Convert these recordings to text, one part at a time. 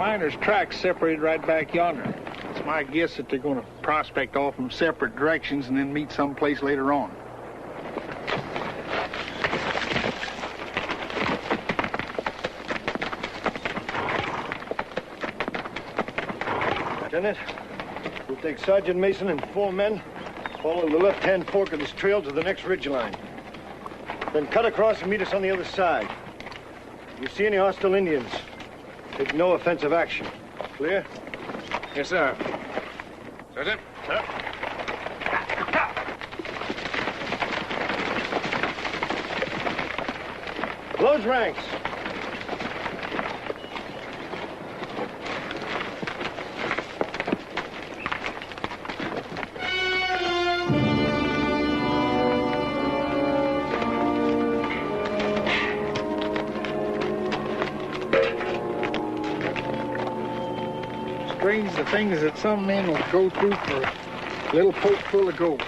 miners' tracks separated right back yonder. It's my guess that they're going to prospect off from separate directions and then meet someplace later on. Lieutenant, we'll take Sergeant Mason and 4 men, follow the left-hand fork of this trail to the next ridgeline. Then cut across and meet us on the other side. If you see any hostile Indians, take no offensive action. Clear? Yes, sir. Sergeant? Sir? Close ranks. Strange the things that some men will go through for a little poke full of gold.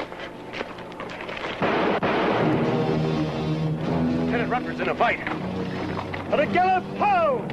Lieutenant Rutledge's in a fight. At a gallop, ho!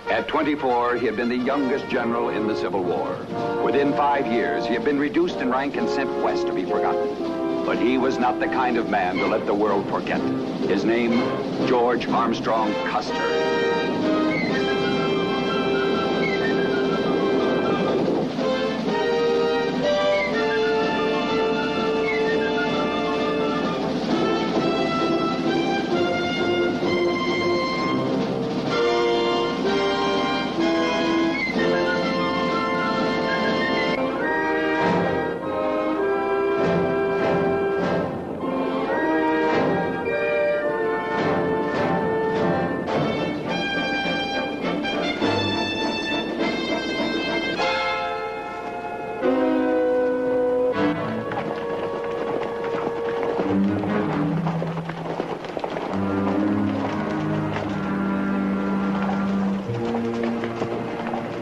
At 24, he had been the youngest general in the Civil War. Within 5 years, he had been reduced in rank and sent west to be forgotten. But he was not the kind of man to let the world forget. His name, George Armstrong Custer.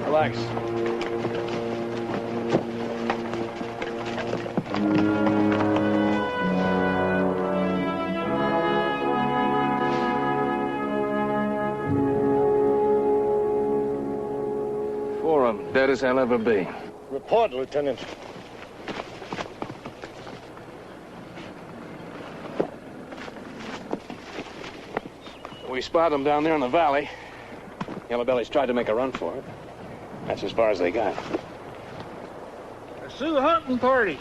Relax. Four of them, dead as I'll ever be. Report, Lieutenant. We spotted them down there in the valley. Yellow Bellies tried to make a run for it. That's as far as they got. A Sioux hunting party.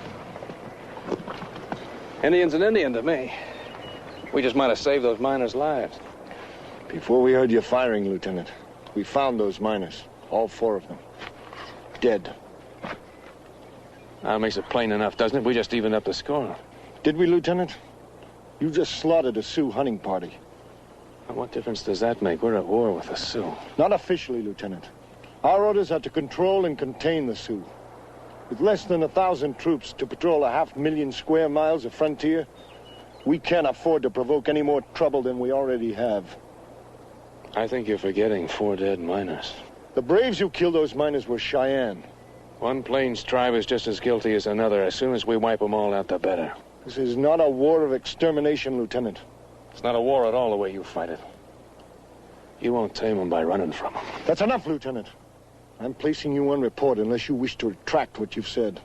Indian's an Indian to me. We just might have saved those miners' lives. Before we heard your firing, Lieutenant, we found those miners. All 4 of them. Dead. That makes it plain enough, doesn't it? We just evened up the score. Did we, Lieutenant? You just slaughtered a Sioux hunting party. Now, what difference does that make? We're at war with the Sioux. Not officially, Lieutenant. Our orders are to control and contain the Sioux. With less than 1,000 troops to patrol 500,000 square miles of frontier, we can't afford to provoke any more trouble than we already have. I think you're forgetting 4 dead miners. The braves who killed those miners were Cheyenne. One Plains tribe is just as guilty as another. As soon as we wipe them all out, the better. This is not a war of extermination, Lieutenant. It's not a war at all the way you fight it. You won't tame them by running from them. That's enough, Lieutenant. I'm placing you on report unless you wish to retract what you've said.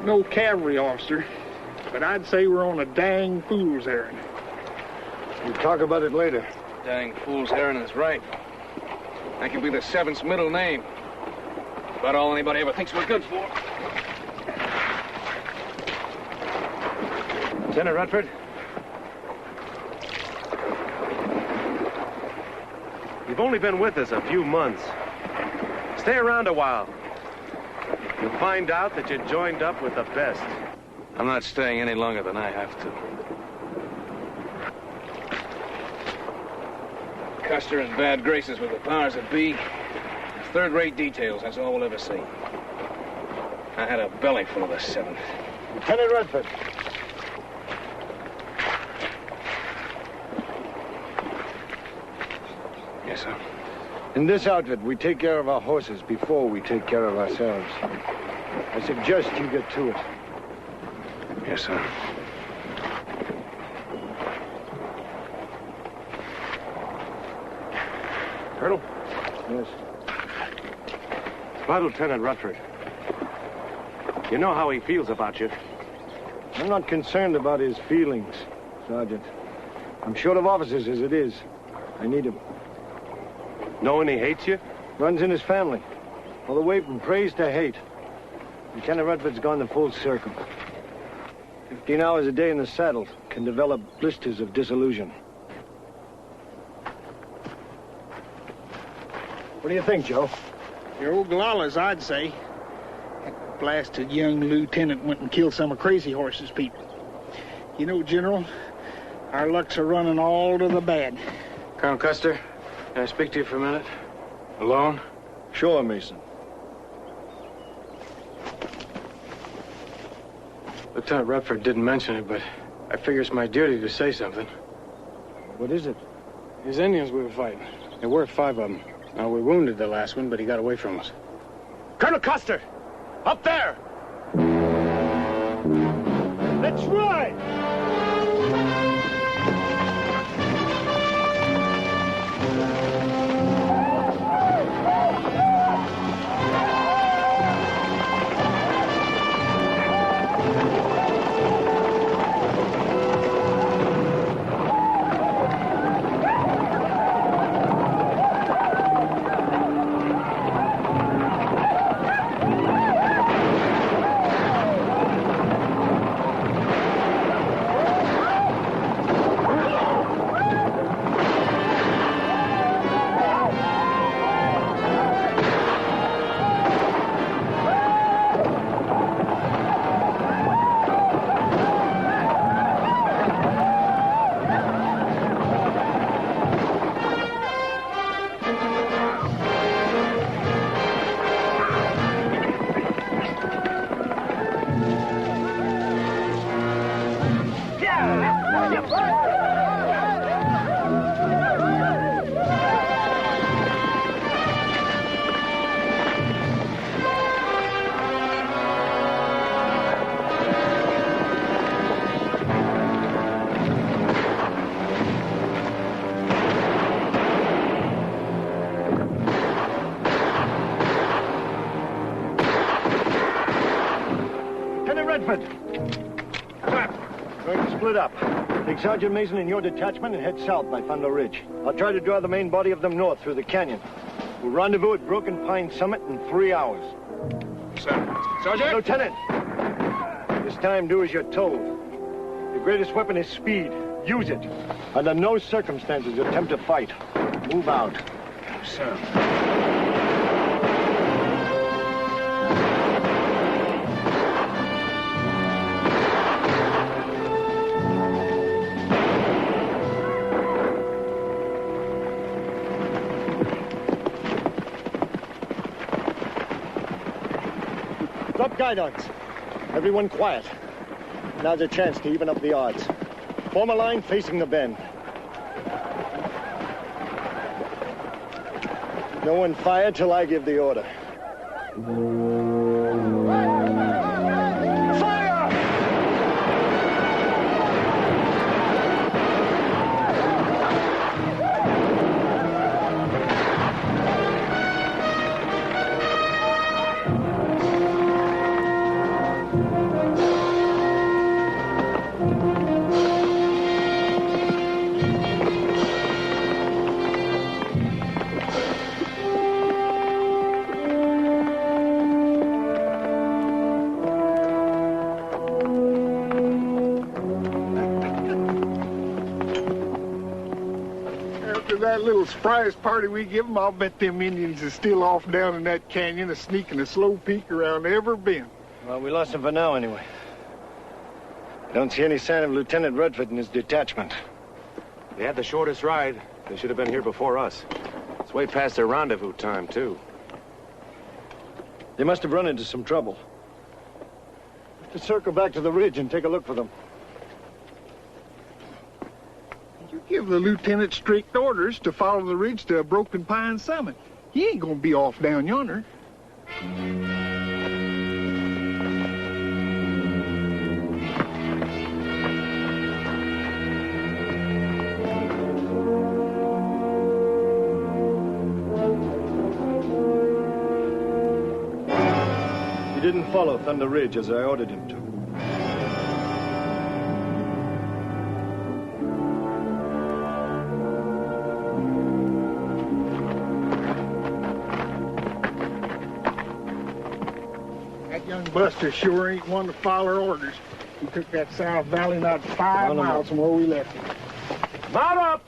No cavalry officer, but I'd say we're on a dang fool's errand. We'll talk about it later. Dang fool's errand is right. That could be the 7th's middle name. About all anybody ever thinks we're good for. Lieutenant Rutherford? You've only been with us a few months. Stay around a while. You'll find out that you joined up with the best. I'm not staying any longer than I have to. Custer in bad graces with the powers that be. Third-rate details, that's all we'll ever see. I had a belly full of the 7th. Lieutenant Redford. Yes, sir. In this outfit, we take care of our horses before we take care of ourselves. I suggest you get to it. Yes, sir. Colonel? Yes. My Lieutenant Rutherford. You know how he feels about you. I'm not concerned about his feelings, Sergeant. I'm short of officers as it is. I need him. Knowing he hates you? Runs in his family. All the way from praise to hate. Lieutenant Rutherford's gone the full circle. 15 hours a day in the saddle can develop blisters of disillusion. What do you think, Joe? Your old gallolas, I'd say. That blasted young lieutenant went and killed some of Crazy Horse's people. You know, General, our lucks are running all to the bad. Colonel Custer, can I speak to you for a minute? Alone? Sure, Mason. Lieutenant Rutherford didn't mention it, but I figure it's my duty to say something. What is it? His Indians we were fighting. There were 5 of them. Now, we wounded the last one, but he got away from us. Colonel Custer! Up there! Let's ride! Going to split up. Take Sergeant Mason in your detachment and head south by Thunder Ridge. I'll try to draw the main body of them north through the canyon. We'll rendezvous at Broken Pine Summit in 3 hours. Sir. Sergeant! Lieutenant! This time, do as you're told. Your greatest weapon is speed. Use it. Under no circumstances attempt to fight. Move out. Sir. Drop guidons. Everyone quiet. Now's a chance to even up the odds. Form a line facing the bend. No one fire till I give the order. That little surprise party we give them, I'll bet them Indians is still off down in that canyon, a sneaking a slow peek around every bend. Well, we lost him for now, anyway. I don't see any sign of Lieutenant Redford and his detachment. They had the shortest ride. They should have been here before us. It's way past their rendezvous time, too. They must have run into some trouble. Let's circle back to the ridge and take a look for them. You give the lieutenant strict orders to follow the ridge to a broken pine summit. He ain't gonna be off down yonder. He didn't follow Thunder Ridge as I ordered him to. Buster sure ain't one to follow orders. He took that South Valley not 5 miles from where we left him. Mount up!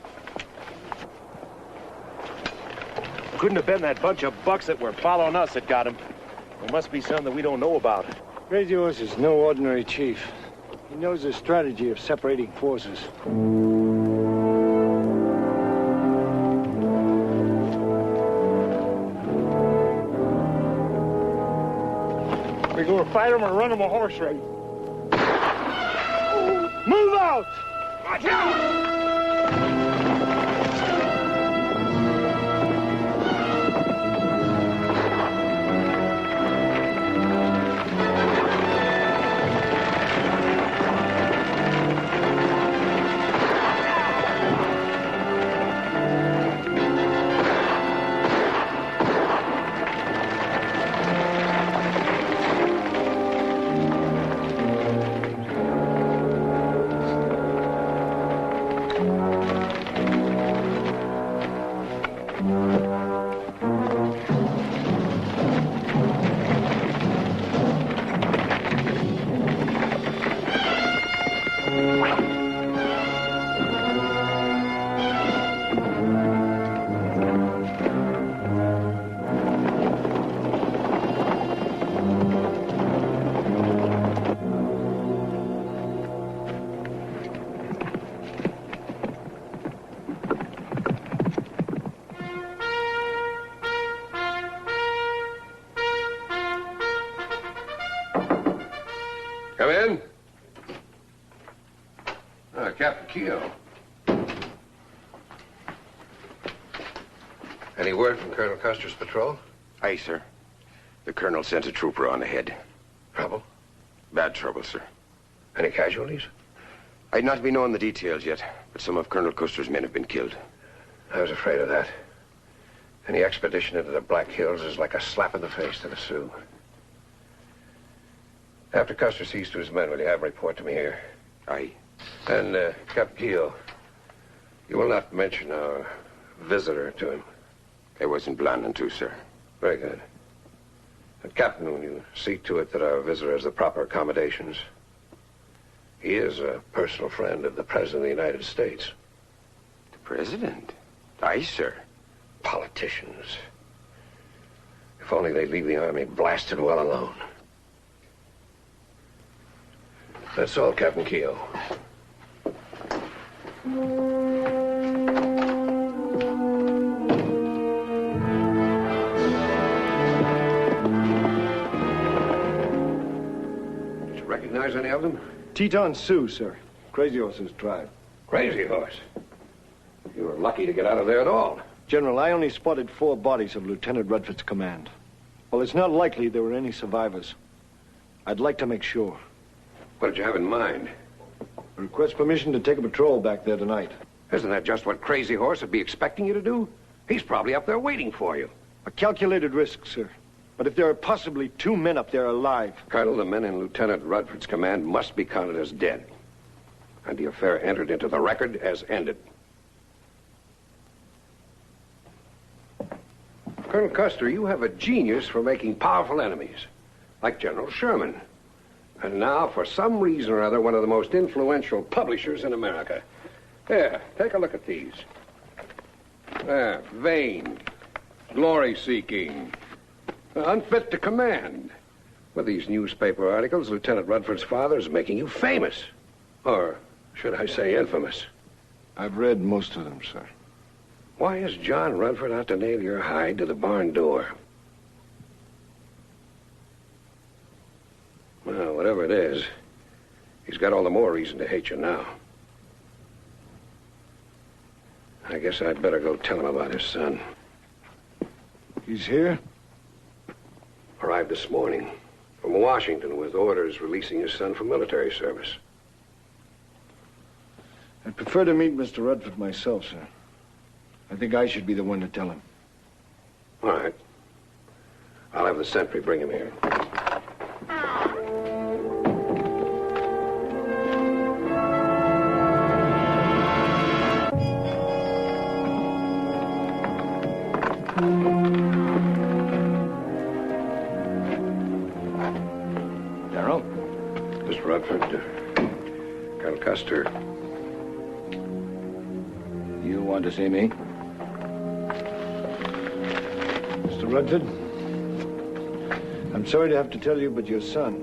Couldn't have been that bunch of bucks that were following us that got him. There must be some that we don't know about. Crazy Horse is no ordinary chief. He knows the strategy of separating forces. We gonna fight him or run him a horse race? Move out! Watch out! Come in. Captain Keogh. Any word from Colonel Custer's patrol? Aye, sir. The colonel sent a trooper on ahead. Trouble? Bad trouble, sir. Any casualties? I'd not be knowing the details yet, but some of Colonel Custer's men have been killed. I was afraid of that. Any expedition into the Black Hills is like a slap in the face to the Sioux. After Custer sees to his men, will you have him report to me here? Aye. And, Captain Keogh, you will not mention our visitor to him. I wasn't planning to, sir. Very good. And, Captain, will you see to it that our visitor has the proper accommodations? He is a personal friend of the President of the United States. The President? Aye, sir. Politicians. If only they'd leave the Army blasted well alone. That's all, Captain Keogh. Did you recognize any of them? Teton Sioux, sir. Crazy Horse's tribe. Crazy Horse. You were lucky to get out of there at all. General, I only spotted 4 bodies of Lieutenant Redford's command. Well, it's not likely there were any survivors. I'd like to make sure. What did you have in mind? Request permission to take a patrol back there tonight. Isn't that just what Crazy Horse would be expecting you to do? He's probably up there waiting for you. A calculated risk, sir. But if there are possibly 2 men up there alive... Colonel, the men in Lieutenant Rutherford's command must be counted as dead. And the affair entered into the record as ended. Colonel Custer, you have a genius for making powerful enemies, like General Sherman. And now, for some reason or other, one of the most influential publishers in America. Here, take a look at these. There, vain, glory-seeking, unfit to command. With these newspaper articles, Lieutenant Rutherford's father is making you famous. Or should I say infamous? I've read most of them, sir. Why is John Rutherford out to nail your hide to the barn door? Well, whatever it is, he's got all the more reason to hate you now. I guess I'd better go tell him about his son. He's here? Arrived this morning from Washington with orders releasing his son from military service. I'd prefer to meet Mr. Rutherford myself, sir. I think I should be the one to tell him. All right. I'll have the sentry bring him here. General? Mr. Rutherford, Colonel Custer. You want to see me? Mr. Rutherford, I'm sorry to have to tell you, but your son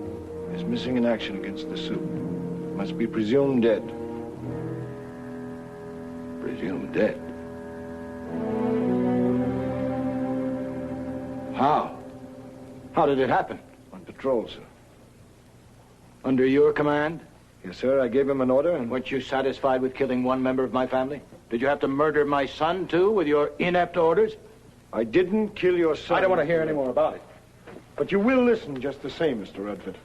is missing in action against the Sioux. Must be presumed dead. Presumed dead? How? How did it happen? On patrol, sir. Under your command? Yes, sir. I gave him an order and... Weren't you satisfied with killing one member of my family? Did you have to murder my son, too, with your inept orders? I didn't kill your son. I don't want to hear any more about it. But you will listen just the same, Mr. Rutherford.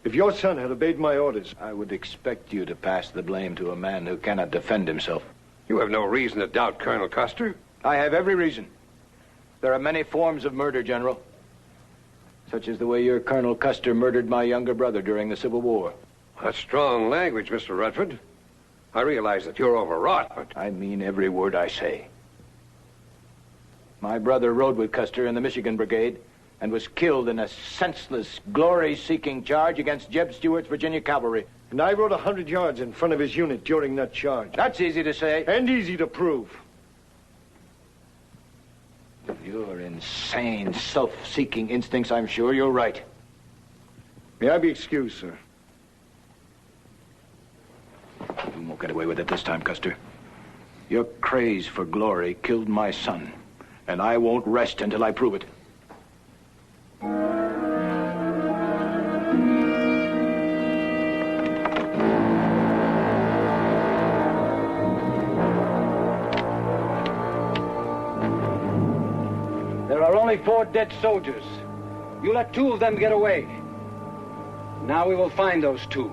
If your son had obeyed my orders... I would expect you to pass the blame to a man who cannot defend himself. You have no reason to doubt Colonel Custer. I have every reason. There are many forms of murder, General. Such as the way your Colonel Custer murdered my younger brother during the Civil War. That's strong language, Mr. Rutherford. I realize that you're overwrought, but... I mean every word I say. My brother rode with Custer in the Michigan Brigade and was killed in a senseless, glory-seeking charge against Jeb Stuart's Virginia Cavalry. And I rode 100 yards in front of his unit during that charge. That's easy to say. And easy to prove. Your insane, self-seeking instincts, I'm sure you're right. May I be excused, sir? You won't get away with it this time, Custer. Your craze for glory killed my son, and I won't rest until I prove it. There are only 4 dead soldiers. You let 2 of them get away. Now we will find those 2.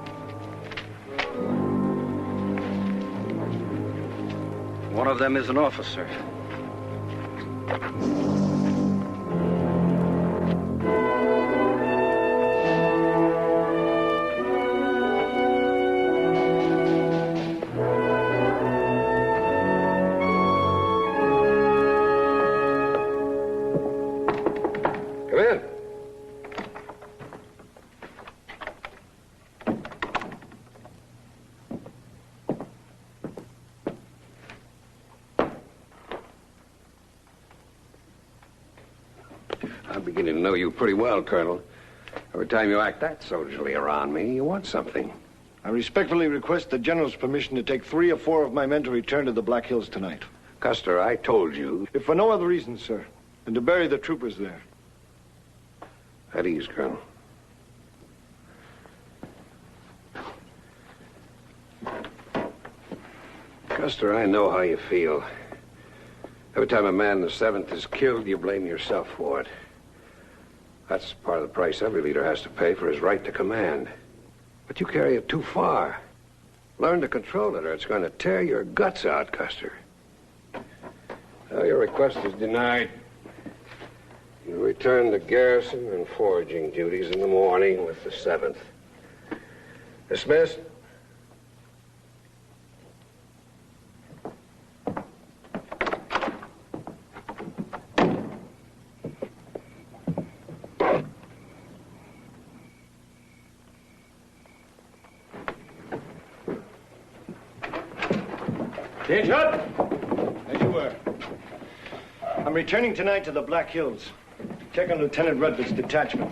One of them is an officer. Come in. beginning to know you pretty well, Colonel. Every time you act that soldierly around me, you want something. I respectfully request the General's permission to take 3 or 4 of my men to return to the Black Hills tonight. Custer, I told you. If for no other reason, sir, than to bury the troopers there. At ease, Colonel. Custer, I know how you feel. Every time a man in the 7th is killed, you blame yourself for it. That's part of the price every leader has to pay for his right to command. But you carry it too far. Learn to control it, or it's going to tear your guts out, Custer. Well, your request is denied. You return to garrison and foraging duties in the morning with the 7th. Dismissed. Shot? As you were. I'm returning tonight to the Black Hills. Check on Lieutenant Rutledge's detachment.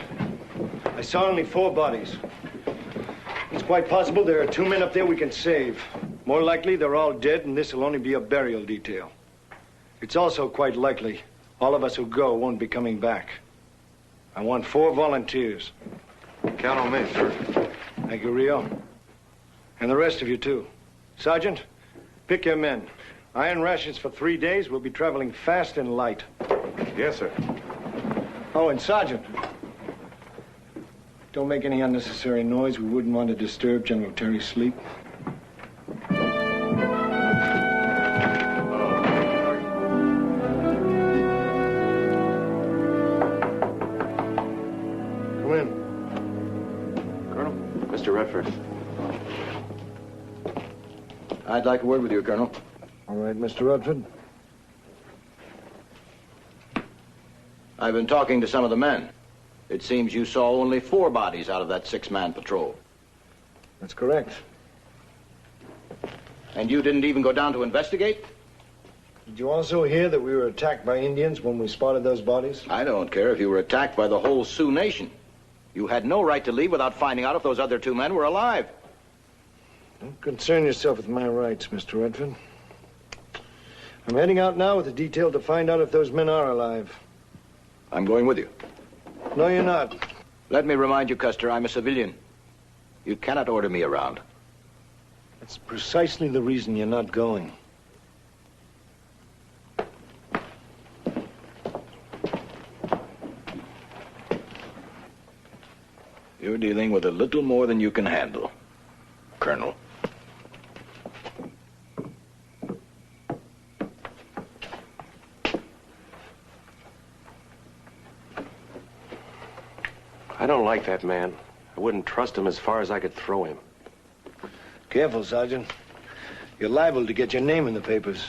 I saw only 4 bodies. It's quite possible there are 2 men up there we can save. More likely they're all dead and this will only be a burial detail. It's also quite likely all of us who go won't be coming back. I want 4 volunteers. Count on me, sir. Thank you, Rio. And the rest of you, too. Sergeant, pick your men. Iron rations for 3 days. We'll be traveling fast and light. Yes, sir. Oh, and Sergeant, don't make any unnecessary noise. We wouldn't want to disturb General Terry's sleep. Come in. Colonel, Mr. Redford. I'd like a word with you, Colonel. All right, Mr. Rutledge. I've been talking to some of the men. It seems you saw only 4 bodies out of that 6-man patrol. That's correct. And you didn't even go down to investigate? Did you also hear that we were attacked by Indians when we spotted those bodies? I don't care if you were attacked by the whole Sioux nation. You had no right to leave without finding out if those other 2 men were alive. Don't concern yourself with my rights, Mr. Redford. I'm heading out now with a detail to find out if those men are alive. I'm going with you. No, you're not. Let me remind you, Custer, I'm a civilian. You cannot order me around. That's precisely the reason you're not going. You're dealing with a little more than you can handle, Colonel. I don't like that man. I wouldn't trust him as far as I could throw him. Careful, Sergeant. You're liable to get your name in the papers.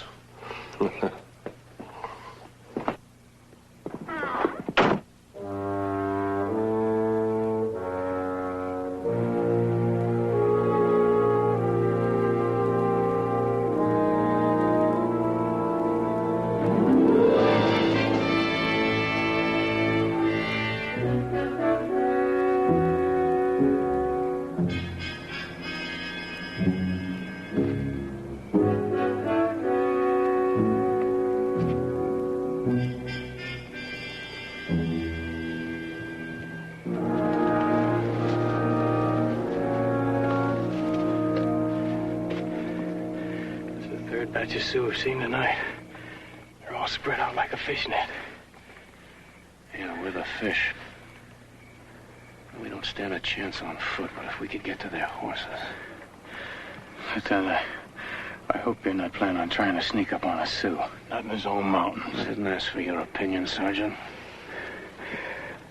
Batch of Sioux we've seen tonight. They're all spread out like a fish net. Yeah, we're the fish. We don't stand a chance on foot, but if we could get to their horses. Lieutenant, I hope you're not planning on trying to sneak up on a Sioux. Not in his own mountains. I didn't ask for your opinion, Sergeant.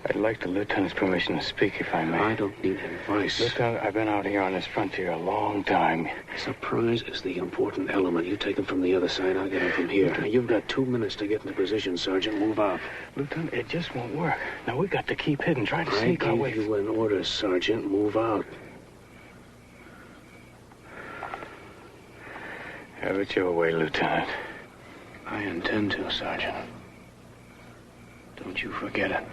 I'd like the lieutenant's permission to speak, if I may. I don't need advice. Lieutenant, I've been out here on this frontier a long time. Surprise is the important element. You take them from the other side, I'll get them from here. Now, you've got 2 minutes to get into position, Sergeant. Move out. Lieutenant, it just won't work. Now, we got to keep hidden, try to sneak our way. I gave you an order, Sergeant. Move out. Have it your way, Lieutenant. I intend to, Sergeant. Don't you forget it.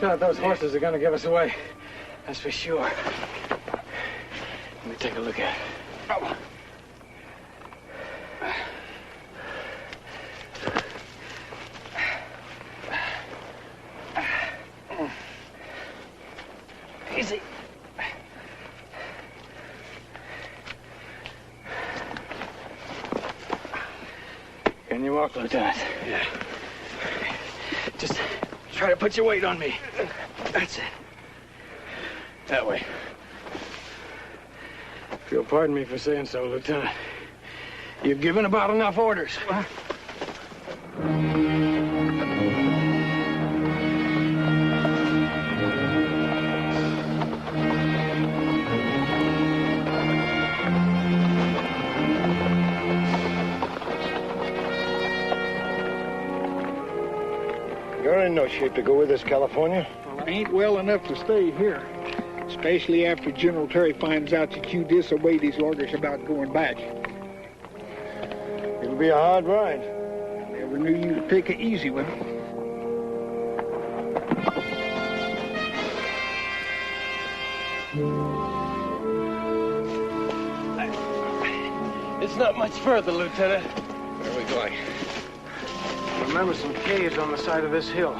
Lieutenant, those horses are going to give us away. That's for sure. Let me take a look at it. Oh. Easy. Can you walk, Lieutenant? Yeah. Just try to put your weight on me. That's it. That way. If you'll pardon me for saying so, Lieutenant, you've given about enough orders. You're in no shape to go with us, California. Well, I ain't well enough to stay here. Especially after General Terry finds out that you disobeyed his orders about going back. It'll be a hard ride. Never knew you to pick an easy one. It's not much further, Lieutenant. Where are we going? Remember some caves on the side of this hill.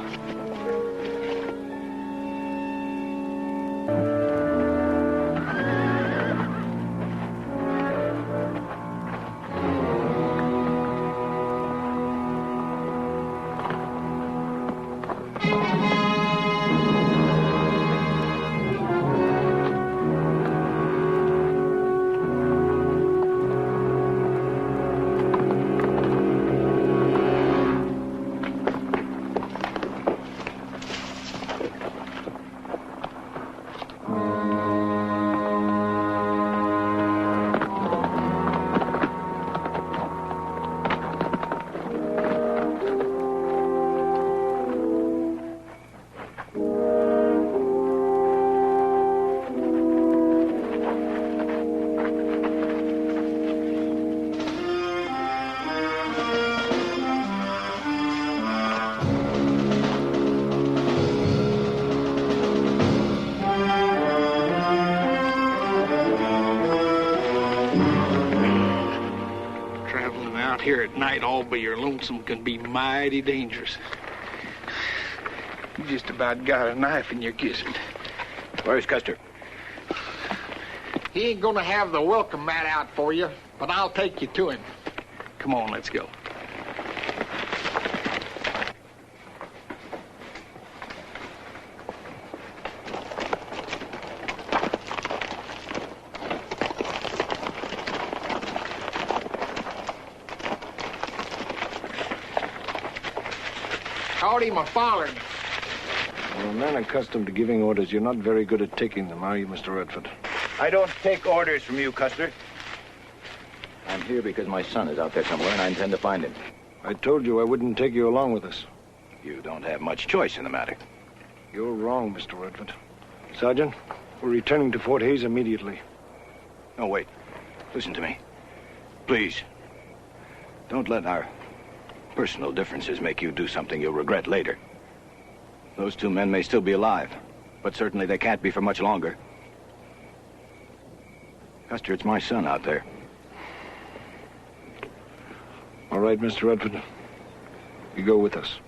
Here at night all by your lonesome can be mighty dangerous. You just about got a knife in your gizzard. Where's Custer? He ain't gonna have the welcome mat out for you, but I'll take you to him. Come on, let's go. Caught him a-following. Well, a man accustomed to giving orders, you're not very good at taking them, are you, Mr. Redford? I don't take orders from you, Custer. I'm here because my son is out there somewhere, and I intend to find him. I told you I wouldn't take you along with us. You don't have much choice in the matter. You're wrong, Mr. Redford. Sergeant, we're returning to Fort Hays immediately. No, wait. Listen to me. Please. Don't let our personal differences make you do something you'll regret later. Those two men may still be alive, but certainly they can't be for much longer. Custer, it's my son out there. All right, Mr. Redford. You go with us.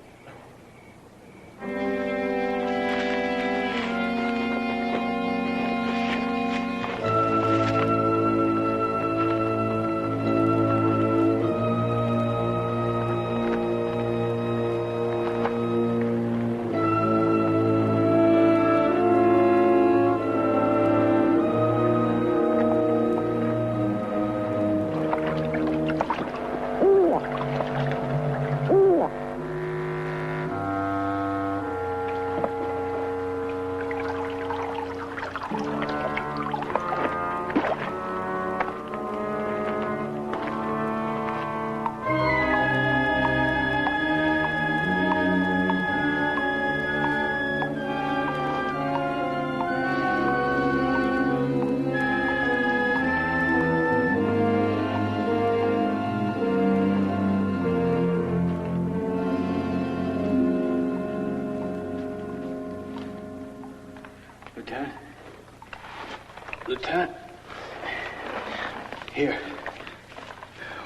Here.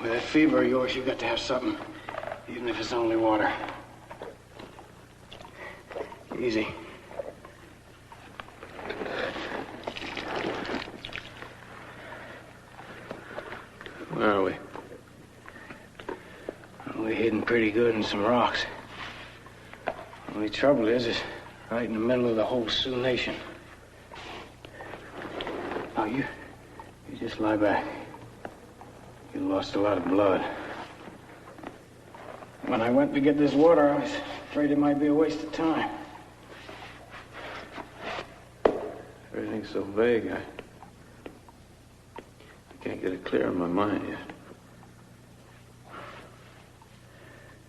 With that fever of yours, you've got to have something, even if it's only water. Easy. Where are we? We're hidden pretty good in some rocks. Only trouble is, it's right in the middle of the whole Sioux Nation. Now, you just lie back. You lost a lot of blood. When I went to get this water, I was afraid it might be a waste of time. Everything's so vague, I can't get it clear in my mind yet.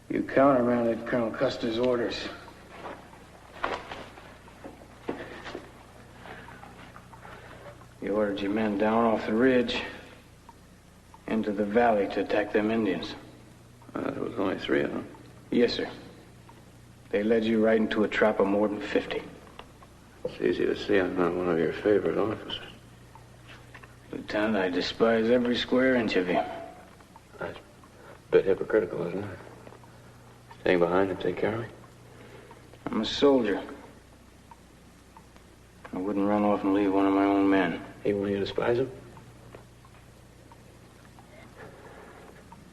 You countermanded Colonel Custer's orders. You ordered your men down off the ridge into the valley to attack them Indians. There was only 3 of them. Yes, sir. They led you right into a trap of more than 50. It's easy to see I'm not one of your favorite officers. Lieutenant, I despise every square inch of you. That's a bit hypocritical, isn't it? Staying behind to take care of me? I'm a soldier. I wouldn't run off and leave one of my own men. Even when you despise him?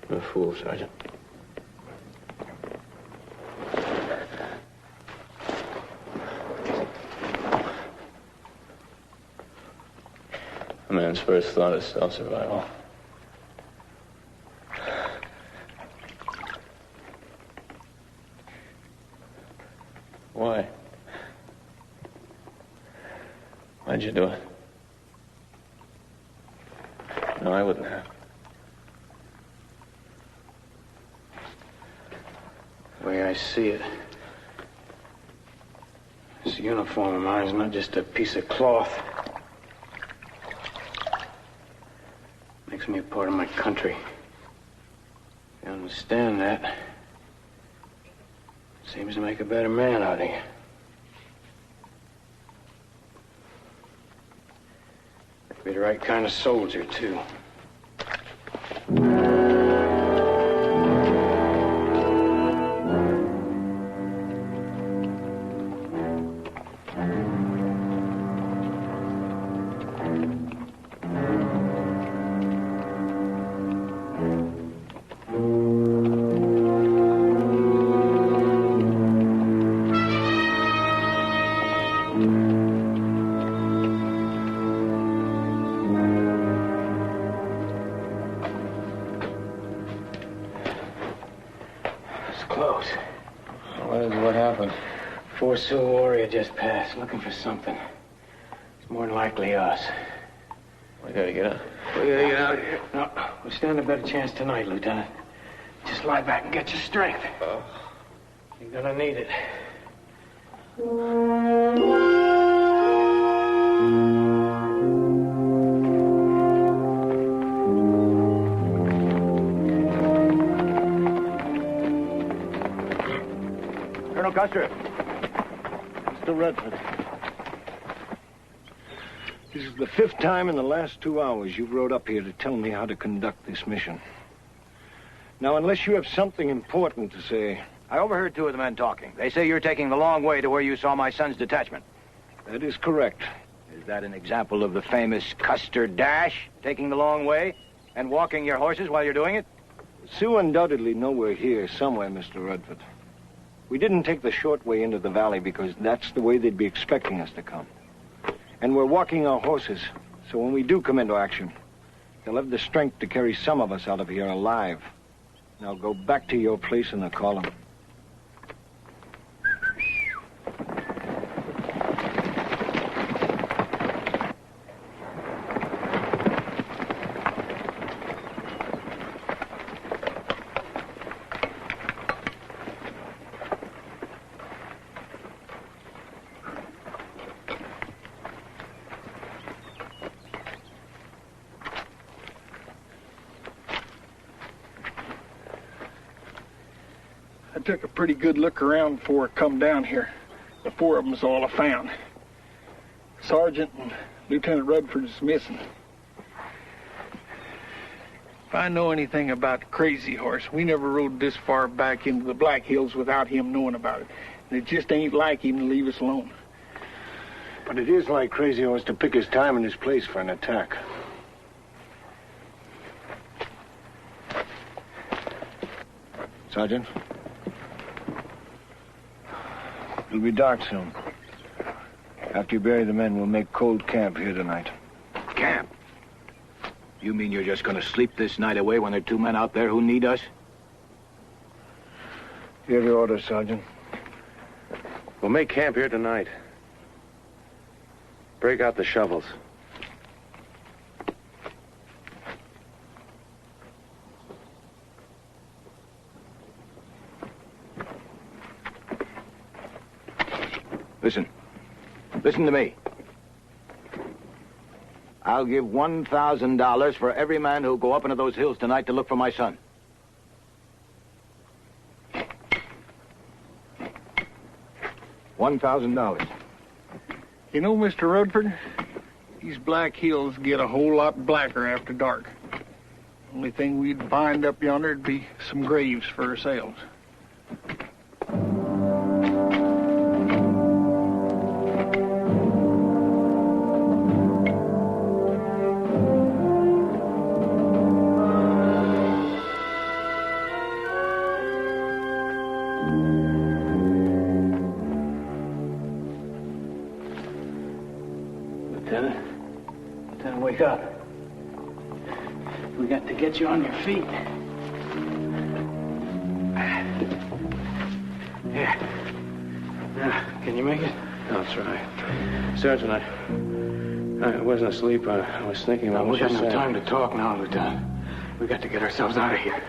You're a fool, Sergeant. A man's first thought is self-survival. Why? Why'd you do it? No, I wouldn't have. The way I see it, this uniform of mine is not just a piece of cloth. It makes me a part of my country. You understand that? Seems to make a better man out of you. Be the right kind of soldier, too. Sioux warrior just passed, looking for something. It's more than likely us. We gotta get out. We gotta get out of here. No, we'll stand a better chance tonight, Lieutenant. Just lie back and get your strength. You're gonna need it. Colonel Custer. Mr. Redford. This is the 5th time in the last 2 hours you've rode up here to tell me how to conduct this mission. Now, unless you have something important to say... I overheard 2 of the men talking. They say you're taking the long way to where you saw my son's detachment. That is correct. Is that an example of the famous Custer Dash, taking the long way and walking your horses while you're doing it? Sioux undoubtedly know we're here somewhere, Mr. Redford. We didn't take the short way into the valley because that's the way they'd be expecting us to come. And we're walking our horses, so when we do come into action, they'll have the strength to carry some of us out of here alive. Now go back to your place in the column. I took a pretty good look around before I come down here. The 4 of them's all I found. Sergeant and Lieutenant Redford is missing. If I know anything about Crazy Horse, we never rode this far back into the Black Hills without him knowing about it. And it just ain't like him to leave us alone. But it is like Crazy Horse to pick his time and his place for an attack. Sergeant? It'll be dark soon. After you bury the men, we'll make cold camp here tonight. Camp? You mean you're just going to sleep this night away when there are 2 men out there who need us? You have your orders, Sergeant. We'll make camp here tonight. Break out the shovels. Listen. Listen to me. I'll give $1,000 for every man who'll go up into those hills tonight to look for my son. $1,000. You know, Mr. Rutherford, these Black Hills get a whole lot blacker after dark. Only thing we'd find up yonder'd be some graves for ourselves. Lieutenant, wake up. We got to get you on your feet. Here. Now, can you make it? No, that's right. Sergeant, I wasn't asleep. I was thinking about what you said. We got no time to talk now, Lieutenant. We got to get ourselves out of here.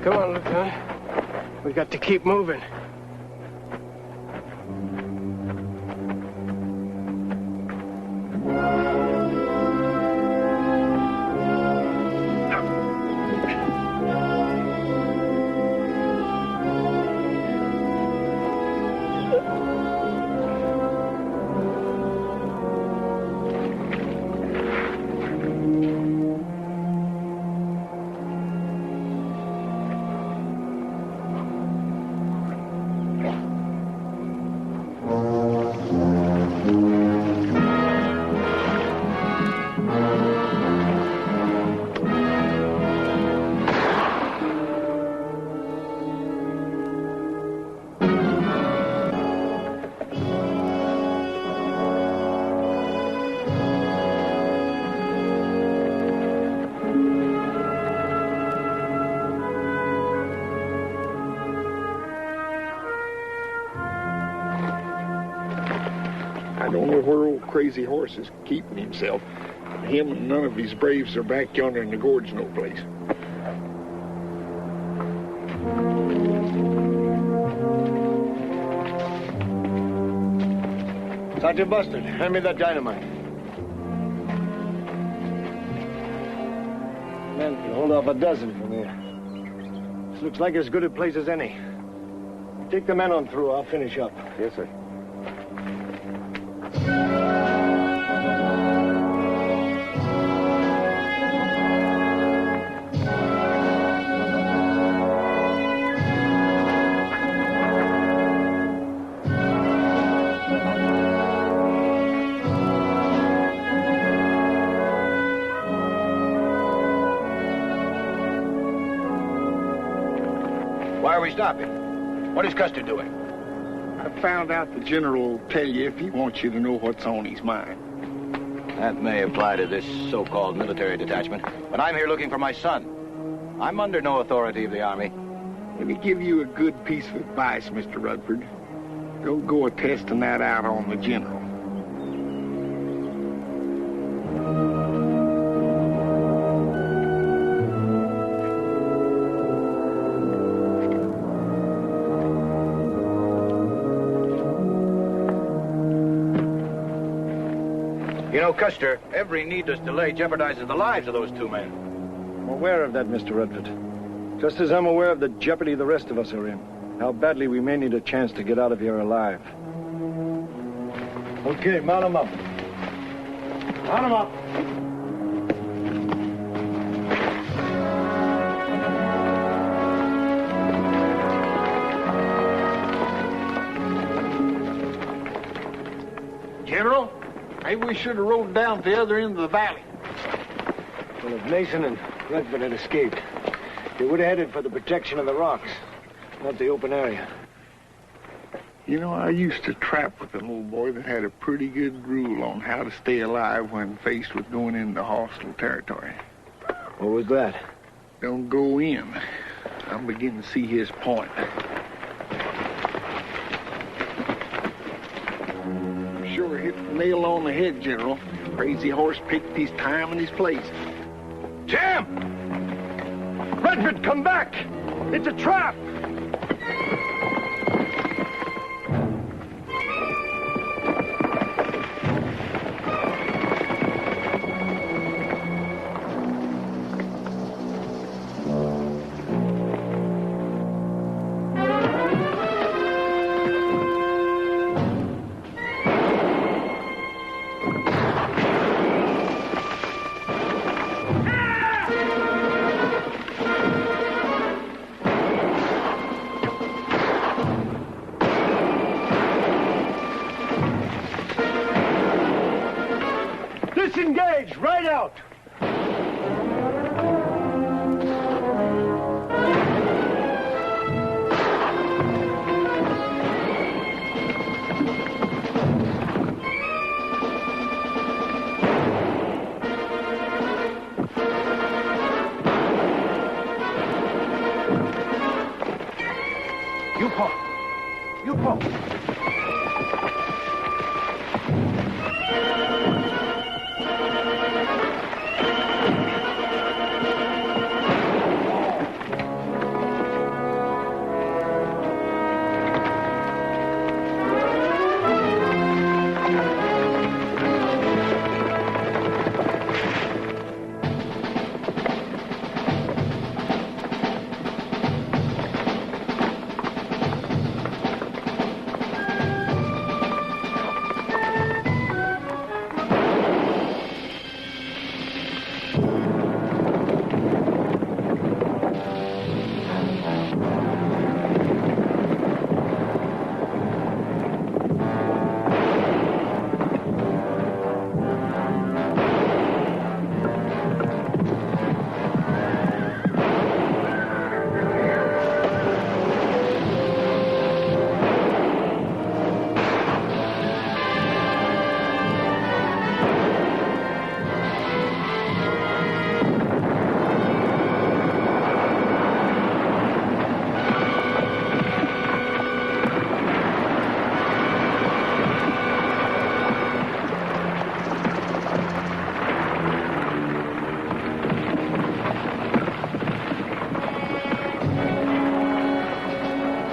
Come on, Lieutenant. We got to keep moving. I don't know where old Crazy Horse is keeping himself. Him and none of his braves are back yonder in the gorge no place. Sergeant Bustard, hand me that dynamite. Men can hold off a dozen from here. This looks like as good a place as any. Take the men on through. I'll finish up. Yes, sir. Why are we stopping? What is Custer doing? I found out the general will tell you if he wants you to know what's on his mind. That may apply to this so-called military detachment, but I'm here looking for my son. I'm under no authority of the Army. Let me give you a good piece of advice, Mr. Rutherford. Don't go testing that out on the general. You know, Custer, every needless delay jeopardizes the lives of those two men. I'm aware of that, Mr. Redford. Just as I'm aware of the jeopardy the rest of us are in. How badly we may need a chance to get out of here alive. Okay, mount them up. Mount them up. General, maybe we should have rode down to the other end of the valley. Well, if Mason and Redford had escaped, they would have headed for the protection of the rocks, not the open area. You know, I used to trap with an old boy that had a pretty good rule on how to stay alive when faced with going into hostile territory. What was that? Don't go in. I'm beginning to see his point. Sure hit the nail on the head, General. Crazy horse picked his time and his place. Jim! Redford, come back! It's a trap! Disengage! Right out! You pull. You pull.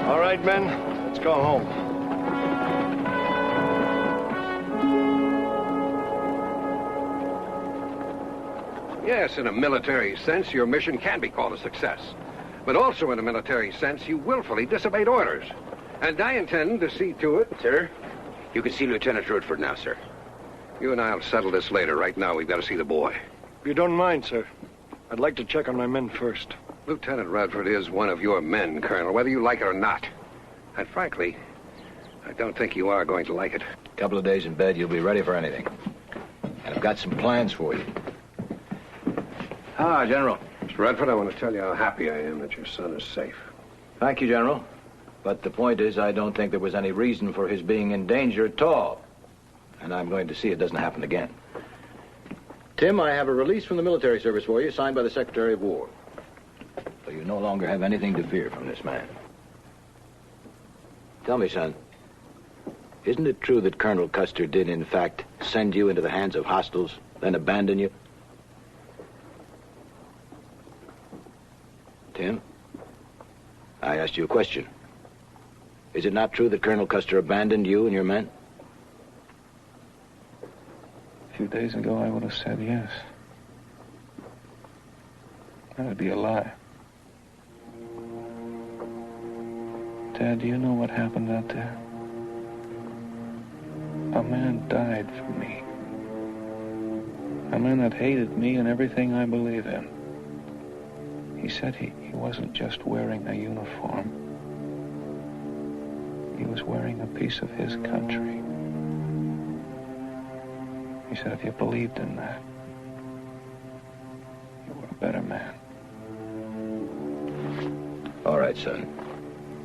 All right, men, let's go home. Yes, in a military sense, your mission can be called a success. But also in a military sense, you willfully disobeyed orders. And I intend to see to it... Sir, you can see Lieutenant Redford now, sir. You and I'll settle this later. Right now, we've got to see the boy. If you don't mind, sir, I'd like to check on my men first. Lieutenant Redford is one of your men, Colonel, whether you like it or not. And frankly, I don't think you are going to like it. A couple of days in bed, you'll be ready for anything. And I've got some plans for you. Ah, General. Mr. Redford, I want to tell you how happy I am that your son is safe. Thank you, General. But the point is, I don't think there was any reason for his being in danger at all. And I'm going to see it doesn't happen again. Tim, I have a release from the military service for you, signed by the Secretary of War. So you no longer have anything to fear from this man. Tell me, son, isn't it true that Colonel Custer did, in fact, send you into the hands of hostiles, then abandon you? Tim, I asked you a question. Is it not true that Colonel Custer abandoned you and your men? few days ago, I would have said yes. That would be a lie. Dad, do you know what happened out there? A man died for me. A man that hated me and everything I believe in. He said he wasn't just wearing a uniform. He was wearing a piece of his country. He said if you believed in that, you were a better man. All right, son.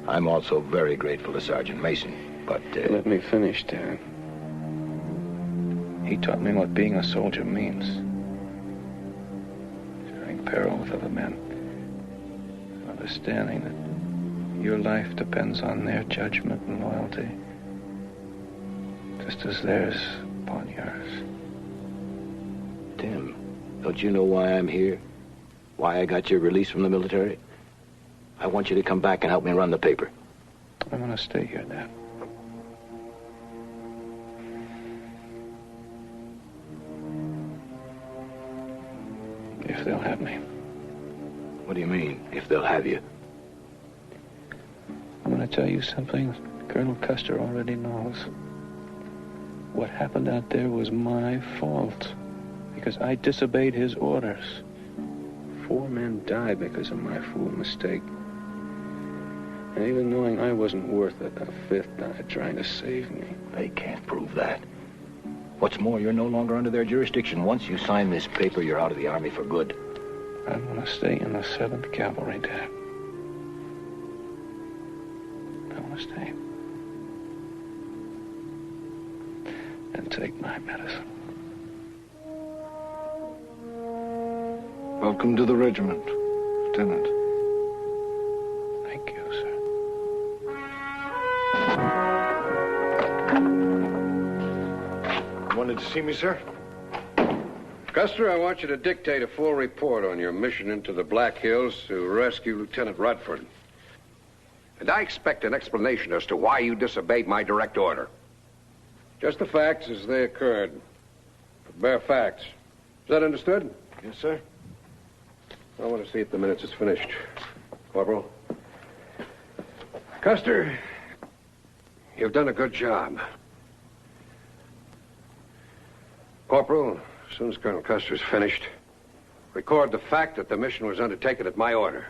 I'm also very grateful to Sergeant Mason, but... Let me finish, Dad. He taught me what being a soldier means. Sharing peril with other men. Understanding that your life depends on their judgment and loyalty. Just as theirs upon yours. Tim, don't you know why I'm here? Why I got your release from the military? I want you to come back and help me run the paper. I'm gonna stay here, Dad. If they'll have me. What do you mean, if they'll have you? I'm gonna tell you something Colonel Custer already knows. What happened out there was my fault. Because I disobeyed his orders. 4 men died because of my fool mistake. And even knowing I wasn't worth it, a 5th died trying to save me. They can't prove that. What's more, you're no longer under their jurisdiction. Once you sign this paper, you're out of the Army for good. I'm gonna stay in the 7th Cavalry, Dad. I wanna stay. And take my medicine. Welcome to the regiment, Lieutenant. Thank you, sir. Wanted to see me, sir? Custer, I want you to dictate a full report on your mission into the Black Hills to rescue Lieutenant Rutherford. And I expect an explanation as to why you disobeyed my direct order. Just the facts as they occurred. Bare facts. Is that understood? Yes, sir. I want to see if the minutes is finished. Corporal. Custer, you've done a good job. Corporal, as soon as Colonel Custer's finished, record the fact that the mission was undertaken at my order.